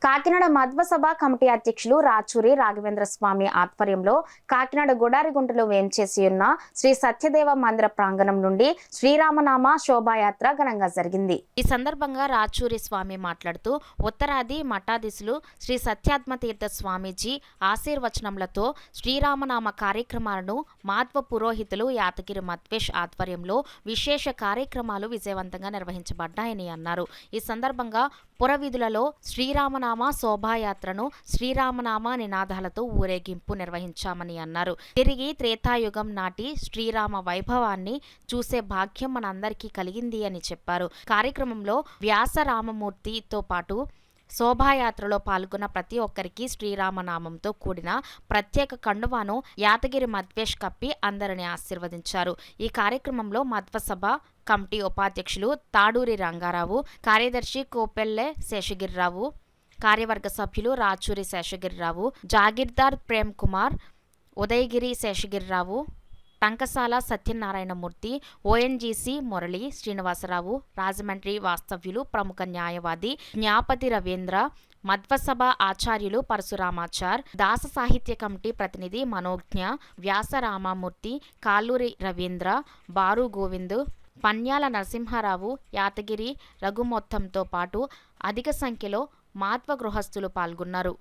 Kakinada మధ్వసభ committee అధ్యక్షులు రాచూరి రాఘవేంద్ర స్వామి ఆధ్వర్యంలో కాకినాడ గుడారిగుంటలో వేంచేసి ఉన్న శ్రీ సత్యదేవ మందిర ప్రాంగణం నుండి శ్రీరామనామ శోభాయాత్ర ఘనంగా జరిగింది. ఈ సందర్భంగా రాచూరి స్వామి మాట్లాడుతూ ఉత్తరాది మఠాధీశులు శ్రీ సత్యాత్మతీర్థ స్వామీజీ ఆశీర్వచనములతో శ్రీరామనామ కార్యక్రమాలను మాధ్వ పురోహితులు యాతగిరి మధ్వేష్ ఆధ్వర్యంలో విశేష కార్యక్రమాలు విజయవంతంగా నిర్వహించబడ్డాయని అన్నారు. ఈ సందర్భంగా పురవీధులలో శ్రీరామనామ శోభాయాత్రను శ్రీరామనామ నినాదాలతో ఊరేగింపు నిర్వహించామని అన్నారు. తిరిగి త్రేతాయుగం నాటి శ్రీరామ వైభవాన్ని చూసే భాగ్యం మనందరికీ కలిగింది అని చెప్పారు. కార్యక్రమంలో వ్యాస రామమూర్తితో పాటు శోభాయాత్రలో పాల్గొన్న ప్రతి ఒక్కరికి శ్రీరామనామంతో కూడిన ప్రత్యేక కండువాను యాతగిరి మధ్వేష్ కప్పి అందరిని ఆశీర్వదించారు. ఈ కార్యక్రమంలో మధ్వసభ కమిటీ ఉపాధ్యక్షులు తాడూరి రంగారావు, కార్యదర్శి కోపెల్లె శేషగిరిరావు, కార్యవర్గ సభ్యులు రాచూరి శేషగిరిరావు, జాగీర్దార్ ప్రేమ్ కుమార్, ఉదయగిరి శేషగిరిరావు, టంకసాల సత్యనారాయణమూర్తి, ఓఎన్జీసీ మురళి శ్రీనివాసరావు, రాజమండ్రి వాస్తవ్యులు, ప్రముఖ న్యాయవాది జ్ఞాపతి రవీంద్ర, మధ్వసభ ఆచార్యులు పరశురామాచార్, దాస సాహిత్య కమిటీ ప్రతినిధి మనోజ్ఞ, వ్యాస రామమూర్తి, కాళ్ళూరి రవీంద్ర, బారు గోవింద్, పన్యాల నరసింహారావు, యాతగిరి రఘుమొత్తంతో పాటు అధిక సంఖ్యలో మాధ్వ గృహస్థులు పాల్గొన్నారు.